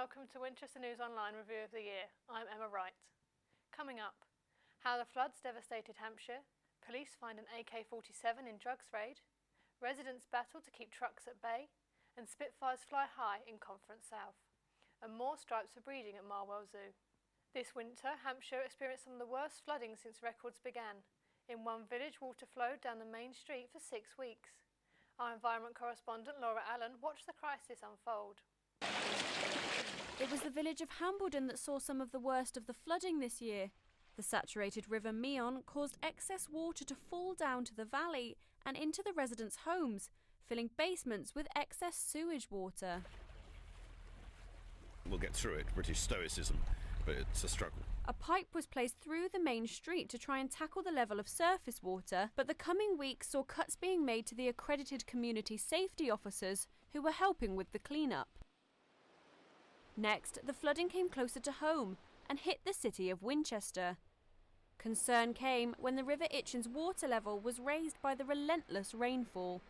welcome to Winchester News Online Review of the Year. I'm Emma Wright. Coming up, how the floods devastated Hampshire, police find an AK-47 in drugs raid, residents battle to keep trucks at bay, and Spitfires fly high in Conference South, and more stripes for breeding at Marwell Zoo. This winter, Hampshire experienced some of the worst flooding since records began. In one village, water flowed down the main street for 6 weeks. Our environment correspondent Laura Allen watched the crisis unfold. It was the village of Hambledon that saw some of the worst of the flooding this year. The saturated river Meon caused excess water to fall down to the valley and into the residents' homes, filling basements with excess sewage water. We'll get through it, British stoicism, but it's a struggle. A pipe was placed through the main street to try and tackle the level of surface water, but the coming weeks saw cuts being made to the accredited community safety officers who were helping with the clean-up. Next, the flooding came closer to home and hit the city of Winchester. Concern came when the River Itchen's water level was raised by the relentless rainfall.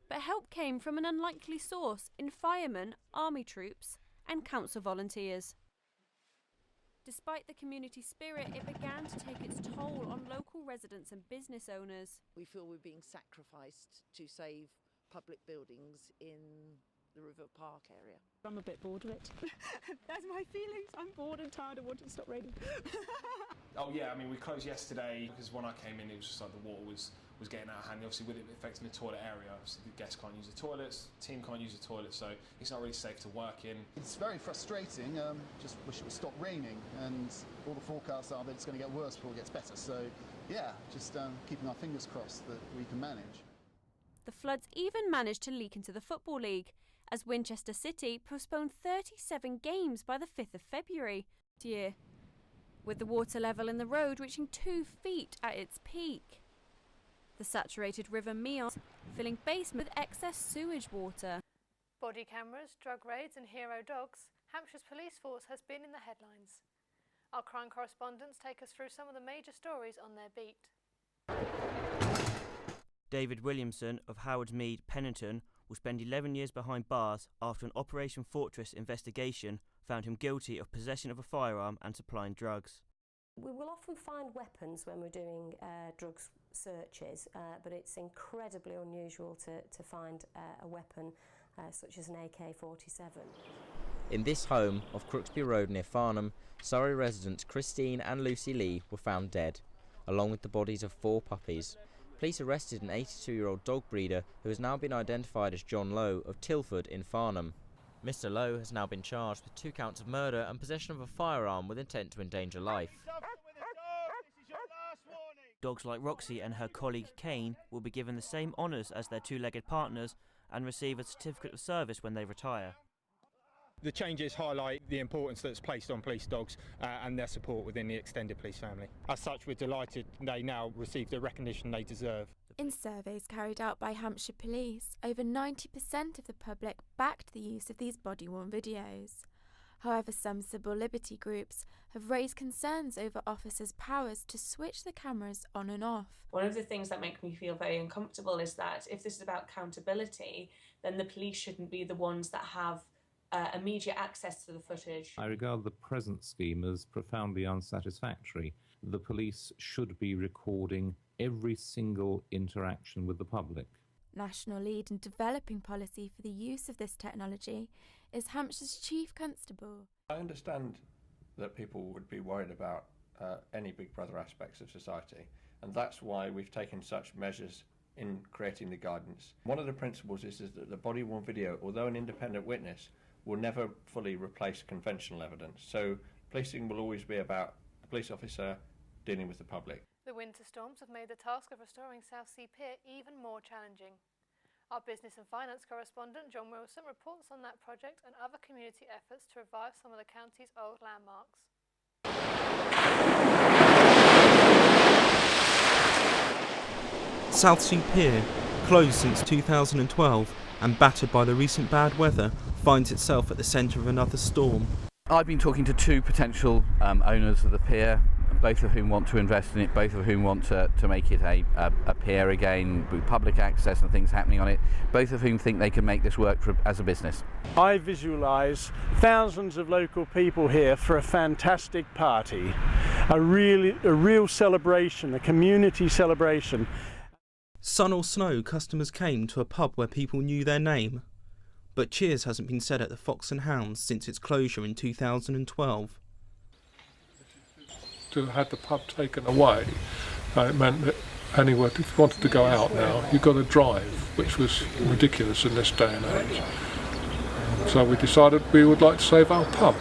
But help came from an unlikely source in firemen, army troops and council volunteers. Despite the community spirit, it began to take its toll on local residents and business owners. We feel we're being sacrificed to save public buildings in the River Park area. I'm a bit bored of it. That's my feelings. I'm bored and tired and want it to stop raining. Oh yeah, I mean we closed yesterday because when I came in it was just like the water was getting out of hand. Obviously with it affecting the toilet area, so the guests can't use the toilets, the team can't use the toilet, so it's not really safe to work in. It's very frustrating, just wish it would stop raining, and all the forecasts are that it's going to get worse before it gets better, so yeah, just keeping our fingers crossed that we can manage. The floods even managed to leak into the Football League, as Winchester City postponed 37 games by the 5th of February this year, with the water level in the road reaching 2 feet at its peak. The saturated River Meon filling basements with excess sewage water. Body cameras, drug raids and hero dogs, Hampshire's police force has been in the headlines. Our crime correspondents take us through some of the major stories on their beat. David Williamson of Howard's Mead, Pennington, will spend 11 years behind bars after an Operation Fortress investigation found him guilty of possession of a firearm and supplying drugs. We will often find weapons when we're doing drugs searches, but it's incredibly unusual to find a weapon such as an AK-47. In this home off Crooksby Road near Farnham, Surrey residents Christine and Lucy Lee were found dead, along with the bodies of 4 puppies. Police arrested an 82-year-old dog breeder who has now been identified as John Lowe of Tilford in Farnham. Mr. Lowe has now been charged with 2 counts of murder and possession of a firearm with intent to endanger life. Dogs like Roxy and her colleague Kane will be given the same honours as their 2-legged partners and receive a certificate of service when they retire. The changes highlight the importance that's placed on police dogs and their support within the extended police family. As such, we're delighted they now receive the recognition they deserve. In surveys carried out by Hampshire Police, over 90% of the public backed the use of these body-worn videos. However, some civil liberty groups have raised concerns over officers' powers to switch the cameras on and off. One of the things that make me feel very uncomfortable is that if this is about accountability, then the police shouldn't be the ones that have immediate access to the footage. I regard the present scheme as profoundly unsatisfactory. The police should be recording every single interaction with the public. National lead in developing policy for the use of this technology is Hampshire's Chief Constable. I understand that people would be worried about any Big Brother aspects of society, and that's why we've taken such measures in creating the guidance. One of the principles is that the body-worn video, although an independent witness, will never fully replace conventional evidence. So policing will always be about the police officer dealing with the public. The winter storms have made the task of restoring Southsea Pier even more challenging. Our business and finance correspondent John Wilson reports on that project and other community efforts to revive some of the county's old landmarks. Southsea Pier, closed since 2012 and battered by the recent bad weather, finds itself at the centre of another storm. I've been talking to 2 potential owners of the pier, both of whom want to invest in it, both of whom want to make it a pier again, with public access and things happening on it, both of whom think they can make this work as a business. I visualise thousands of local people here for a fantastic party, a real celebration, a community celebration. Sun or snow, customers came to a pub where people knew their name. But cheers hasn't been said at the Fox and Hounds since its closure in 2012. To have the pub taken away, it meant that anyone, if you wanted to go out now, you've got to drive, which was ridiculous in this day and age. So we decided we would like to save our pub.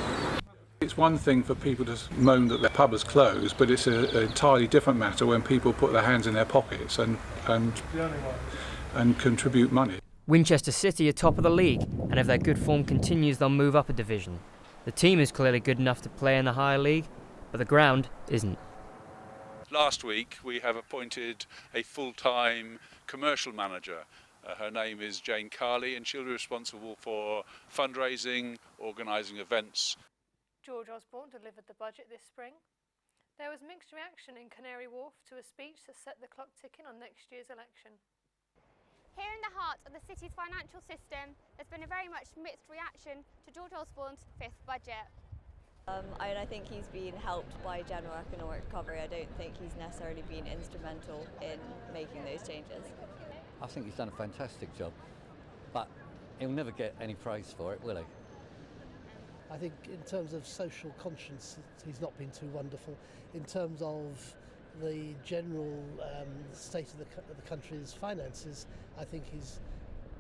It's one thing for people to moan that their pub is closed, but it's an entirely different matter when people put their hands in their pockets and contribute money. Winchester City are top of the league, and if their good form continues, they'll move up a division. The team is clearly good enough to play in the higher league, but the ground isn't. Last week we have appointed a full-time commercial manager. Her name is Jane Carley, and she'll be responsible for fundraising, organising events. George Osborne delivered the budget this spring. There was mixed reaction in Canary Wharf to a speech that set the clock ticking on next year's election. Here in the heart of the city's financial system, there's been a very much mixed reaction to George Osborne's fifth budget. I think he's been helped by general economic recovery. I don't think he's necessarily been instrumental in making those changes. I think he's done a fantastic job, but he'll never get any praise for it, will he? I think in terms of social conscience, he's not been too wonderful. In terms of the general state of the country's finances, I think he's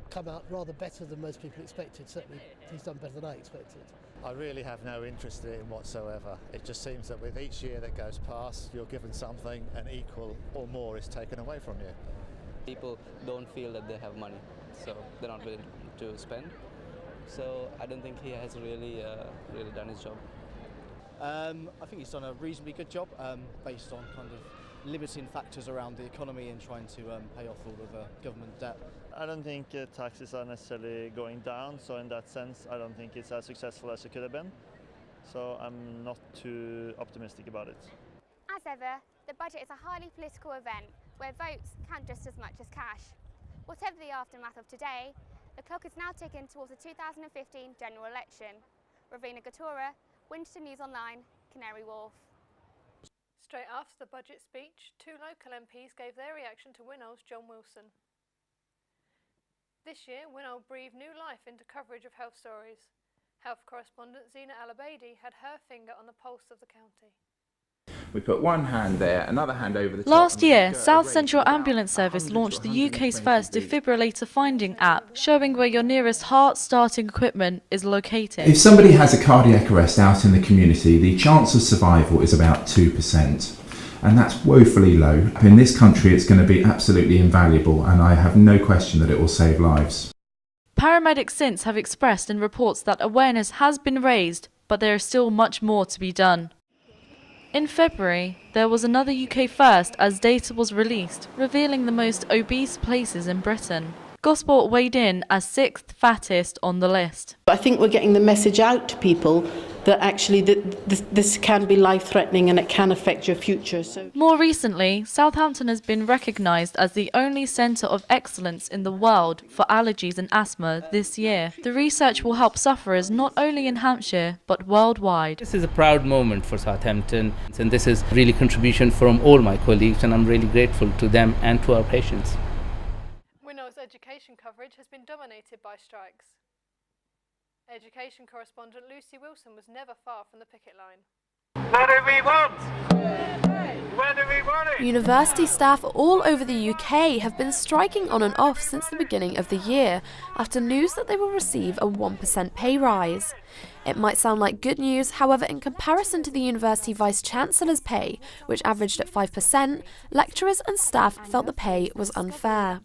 come out rather better than most people expected. Certainly he's done better than I expected. I really have no interest in it whatsoever. It just seems that with each year that goes past, you're given something and equal or more is taken away from you. People don't feel that they have money, so they're not willing to spend. So I don't think he has really done his job. I think he's done a reasonably good job based on kind of limiting factors around the economy and trying to pay off all of the government debt. I don't think taxes are necessarily going down, so in that sense I don't think it's as successful as it could have been. So I'm not too optimistic about it. As ever, the budget is a highly political event where votes count just as much as cash. Whatever the aftermath of today, the clock is now ticking towards the 2015 general election. Ravina Gatura, Winchester News Online, Canary Wharf. Straight after the budget speech, two local MPs gave their reaction to winol's John Wilson. This year, Winol breathed new life into coverage of health stories. Health correspondent Zina Al-Abadi had her finger on the pulse of the county. We put one hand there, another hand over the top. Last year, South Central Ambulance Service launched the UK's first defibrillator finding app, showing where your nearest heart-starting equipment is located. If somebody has a cardiac arrest out in the community, the chance of survival is about 2%. And that's woefully low. In this country, it's going to be absolutely invaluable, and I have no question that it will save lives. Paramedics since have expressed in reports that awareness has been raised, but there is still much more to be done. In February, there was another UK first as data was released, revealing the most obese places in Britain. Gosport weighed in as 6th fattest on the list. I think we're getting the message out to people that actually this can be life-threatening and it can affect your future. So more recently, Southampton has been recognised as the only centre of excellence in the world for allergies and asthma this year. The research will help sufferers not only in Hampshire but worldwide. This is a proud moment for Southampton, and this is really contribution from all my colleagues, and I'm really grateful to them and to our patients. Winol's education coverage has been dominated by strikes. Education correspondent Lucy Wilson was never far from the picket line. What do we want? When do we want it? University staff all over the UK have been striking on and off since the beginning of the year after news that they will receive a 1% pay rise. It might sound like good news, however, in comparison to the University Vice-Chancellor's pay, which averaged at 5%, lecturers and staff felt the pay was unfair.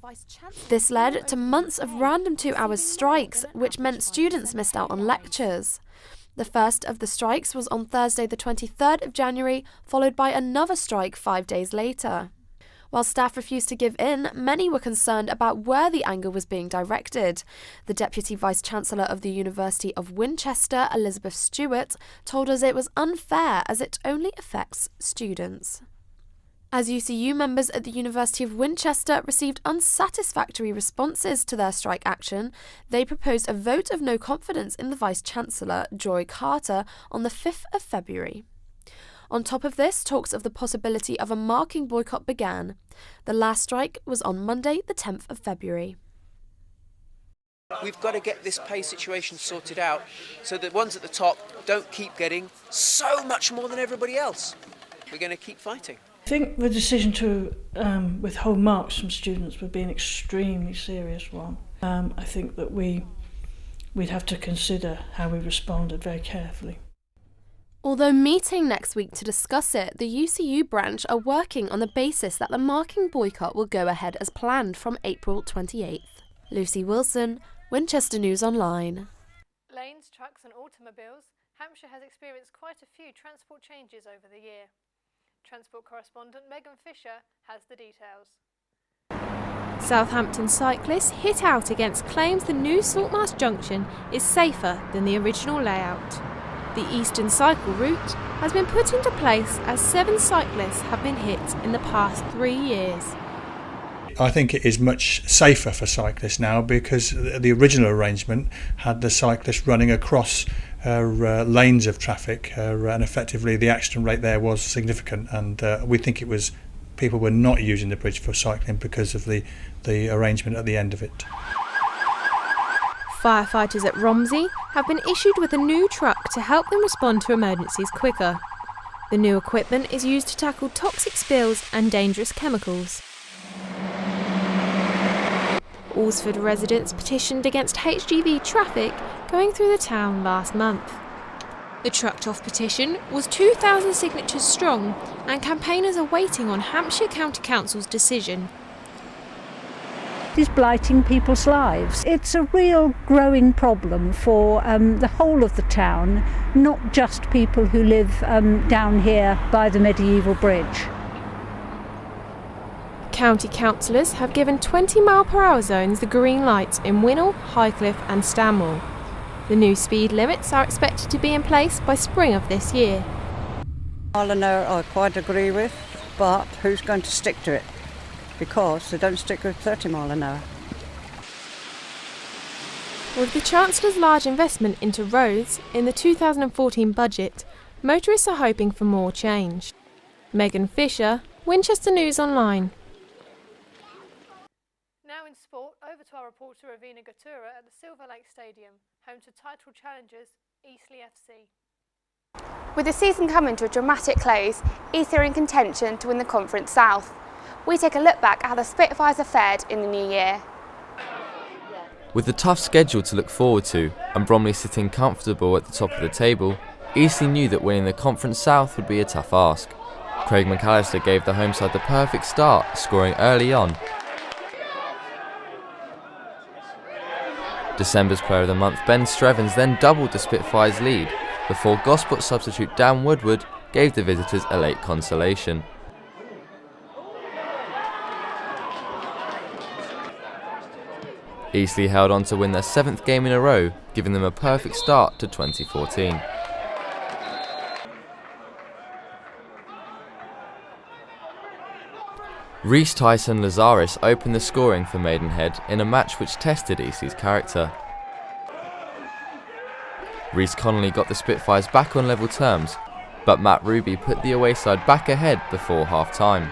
This led to months of random 2-hour strikes, which meant students missed out on lectures. The first of the strikes was on Thursday the 23rd of January, followed by another strike 5 days later. While staff refused to give in, many were concerned about where the anger was being directed. The Deputy Vice-Chancellor of the University of Winchester, Elizabeth Stewart, told us it was unfair as it only affects students. As UCU members at the University of Winchester received unsatisfactory responses to their strike action, they proposed a vote of no confidence in the Vice-Chancellor, Joy Carter, on the 5th of February. On top of this, talks of the possibility of a marking boycott began. The last strike was on Monday, the 10th of February. We've got to get this pay situation sorted out so that the ones at the top don't keep getting so much more than everybody else. We're going to keep fighting. I think the decision to withhold marks from students would be an extremely serious one. I think that we'd have to consider how we responded very carefully. Although meeting next week to discuss it, the UCU branch are working on the basis that the marking boycott will go ahead as planned from April 28th. Lucy Wilson, Winchester News Online. Lanes, trucks and automobiles, Hampshire has experienced quite a few transport changes over the year. Transport correspondent Megan Fisher has the details. Southampton cyclists hit out against claims the new Saltmarsh Junction is safer than the original layout. The Eastern Cycle route has been put into place as 7 cyclists have been hit in the past 3 years. I think it is much safer for cyclists now because the original arrangement had the cyclists running across lanes of traffic and effectively the accident rate there was significant, and we think it was people were not using the bridge for cycling because of the arrangement at the end of it. Firefighters at Romsey have been issued with a new truck to help them respond to emergencies quicker. The new equipment is used to tackle toxic spills and dangerous chemicals. Alresford residents petitioned against HGV traffic going through the town last month. The trucked-off petition was 2,000 signatures strong, and campaigners are waiting on Hampshire County Council's decision. Is blighting people's lives. It's a real growing problem for the whole of the town, not just people who live down here by the medieval bridge. County councillors have given 20-mile-per-hour zones the green light in Winol, Highcliffe and Stanmore. The new speed limits are expected to be in place by spring of this year. Mile an hour I quite agree with, but who's going to stick to it? Because they don't stick with 30 mile an hour. With the Chancellor's large investment into roads in the 2014 budget, motorists are hoping for more change. Megan Fisher, Winchester News Online. Now in sport, over to our reporter Ravina Gatura at the Silver Lake Stadium, home to title challengers Eastleigh FC. With the season coming to a dramatic close, Eastleigh are in contention to win the Conference South. We take a look back at how the Spitfires have fared in the new year. With a tough schedule to look forward to and Bromley sitting comfortable at the top of the table, Eastleigh knew that winning the Conference South would be a tough ask. Craig McAllister gave the home side the perfect start, scoring early on. December's Player of the Month Ben Strevens then doubled the Spitfires' lead before Gosport substitute Dan Woodward gave the visitors a late consolation. Eastleigh held on to win their 7th game in a row, giving them a perfect start to 2014. Reece Tyson Lazaris opened the scoring for Maidenhead in a match which tested Eastleigh's character. Reece Connolly got the Spitfires back on level terms, but Matt Ruby put the away side back ahead before half-time.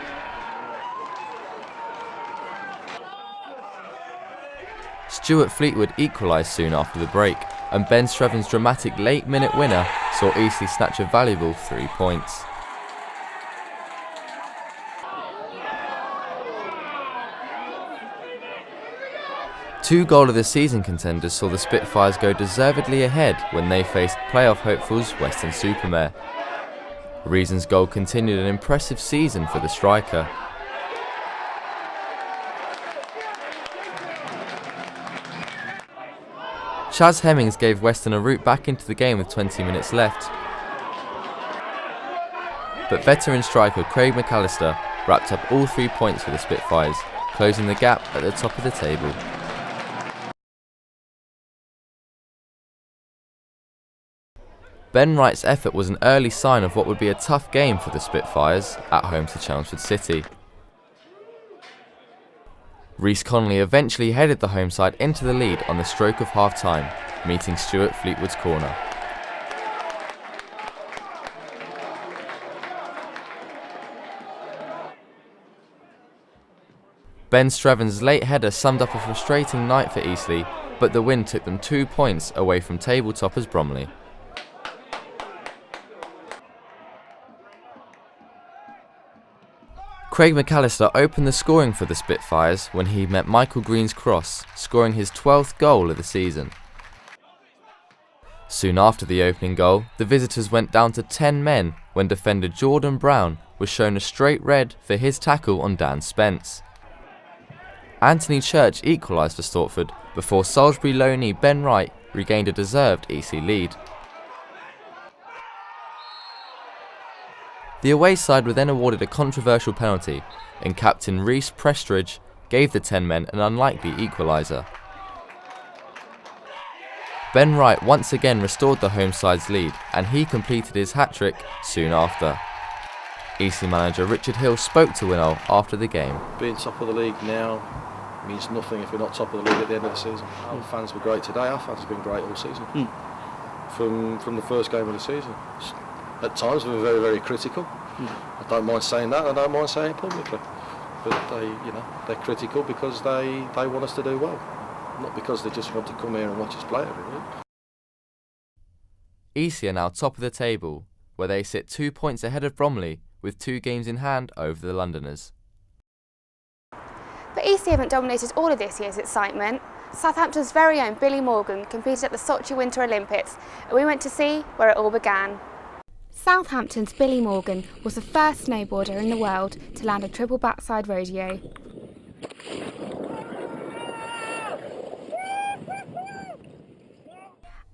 Stuart Fleetwood equalised soon after the break, and Ben Strevens' dramatic late-minute winner saw Eastleigh snatch a valuable 3 points. Two goal of the season contenders saw the Spitfires go deservedly ahead when they faced playoff hopefuls Weston-super-Mare. Reason's goal continued an impressive season for the striker. Chaz Hemmings gave Weston a route back into the game with 20 minutes left. But veteran striker Craig McAllister wrapped up all 3 points for the Spitfires, closing the gap at the top of the table. Ben Wright's effort was an early sign of what would be a tough game for the Spitfires at home to Chelmsford City. Reece Connolly eventually headed the home side into the lead on the stroke of half-time, meeting Stuart Fleetwood's corner. Ben Streven's late header summed up a frustrating night for Eastleigh, but the win took them 2 points away from table toppers Bromley. Craig McAllister opened the scoring for the Spitfires when he met Michael Green's cross, scoring his 12th goal of the season. Soon after the opening goal, the visitors went down to 10 men when defender Jordan Brown was shown a straight red for his tackle on Dan Spence. Anthony Church equalised for Stortford before Salisbury loanee Ben Wright regained a deserved Eastleigh lead. The away side were then awarded a controversial penalty, and captain Rhys Prestridge gave the 10 men an unlikely equaliser. Ben Wright once again restored the home side's lead, and he completed his hat-trick soon after. Eastleigh manager Richard Hill spoke to Winol after the game. Being top of the league now means nothing if we're not top of the league at the end of the season. Our fans were great today, our fans have been great all season. From the first game of the season. At times we were very, very critical. I don't mind saying that, I don't mind saying it publicly. But they're critical because they want us to do well, not because they just want to come here and watch us play every week. Eastleigh are now top of the table, where they sit 2 points ahead of Bromley with 2 games in hand over the Londoners. But Eastleigh haven't dominated all of this year's excitement. Southampton's very own Billy Morgan competed at the Sochi Winter Olympics, and we went to see where it all began. Southampton's Billy Morgan was the first snowboarder in the world to land a triple backside rodeo.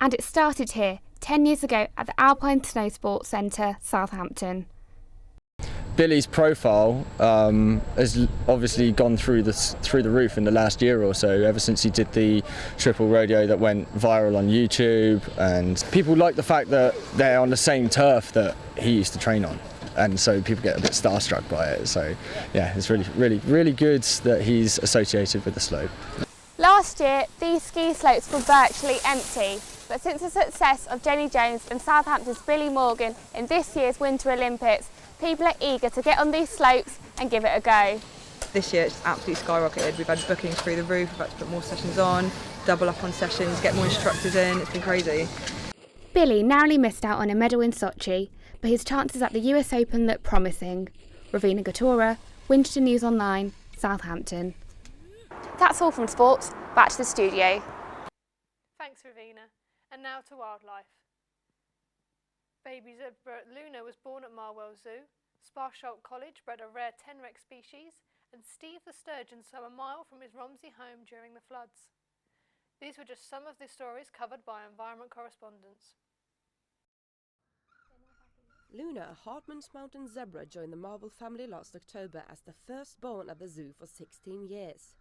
And it started here, 10 years ago at the Alpine Snow Sports Centre, Southampton. Billy's profile has obviously gone through the roof in the last year or so, ever since he did the triple rodeo that went viral on YouTube, and people like the fact that they're on the same turf that he used to train on, and so people get a bit starstruck by it. So yeah, it's really good that he's associated with the slope. Last year, these ski slopes were virtually empty, but since the success of Jenny Jones and Southampton's Billy Morgan in this year's Winter Olympics, people are eager to get on these slopes and give it a go. This year it's absolutely skyrocketed. We've had bookings through the roof, we've had to put more sessions on, double up on sessions, get more instructors in, it's been crazy. Billy narrowly missed out on a medal in Sochi, but his chances at the US Open look promising. Ravina Gatora, Winchester News Online, Southampton. That's all from sports, back to the studio. Thanks, Ravina. And now to wildlife. Baby zebra Luna was born at Marwell Zoo. Sparsholt College bred a rare tenrex species, and Steve the sturgeon swam a mile from his Romsey home during the floods. These were just some of the stories covered by environment correspondents. Luna, a Hartman's Mountain zebra, joined the Marvel family last October as the firstborn at the zoo for 16 years.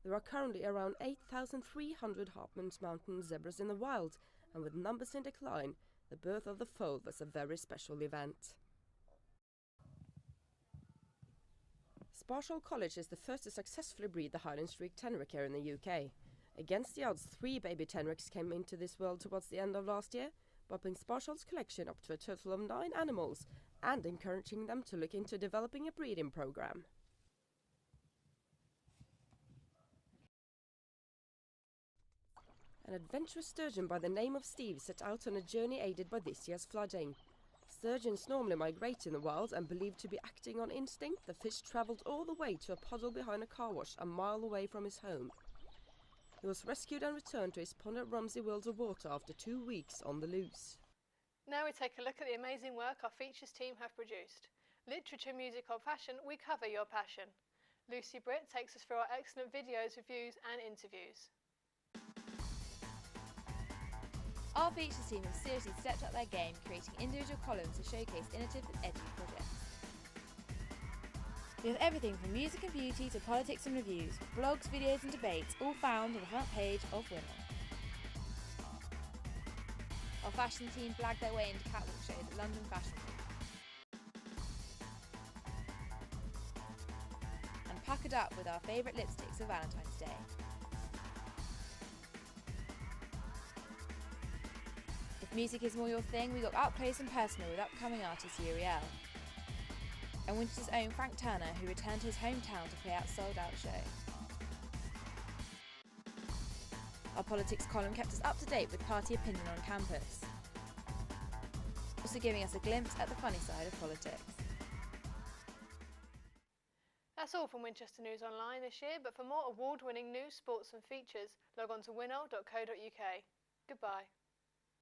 There are currently around 8,300 Hartman's Mountain zebras in the wild, and with numbers in decline, the birth of the foal was a very special event. Sparsholt College is the first to successfully breed the Highland Streak tenrec here in the UK. Against the odds, 3 baby tenrecs came into this world towards the end of last year, bumping Sparsholt's collection up to a total of 9 animals and encouraging them to look into developing a breeding program. An adventurous sturgeon by the name of Steve set out on a journey aided by this year's flooding. Sturgeons normally migrate in the wild, and believed to be acting on instinct, the fish travelled all the way to a puddle behind a car wash a mile away from his home. He was rescued and returned to his pond at Romsey Worlds of Water after 2 weeks on the loose. Now we take a look at the amazing work our features team have produced. Literature, music or fashion, we cover your passion. Lucy Britt takes us through our excellent videos, reviews and interviews. Our features team have seriously stepped up their game, creating individual columns to showcase innovative and edgy projects. We have everything from music and beauty to politics and reviews, blogs, videos and debates, all found on the front page of winol. Our fashion team blagged their way into catwalk shows at London Fashion Week. And puckered up with our favourite lipsticks for Valentine's Day. If music is more your thing, we got up close and personal with upcoming artist Uriel. And Winchester's own Frank Turner, who returned to his hometown to play out sold-out show. Our politics column kept us up to date with party opinion on campus, also giving us a glimpse at the funny side of politics. That's all from Winchester News Online this year, but for more award-winning news, sports and features, log on to winol.co.uk. Goodbye.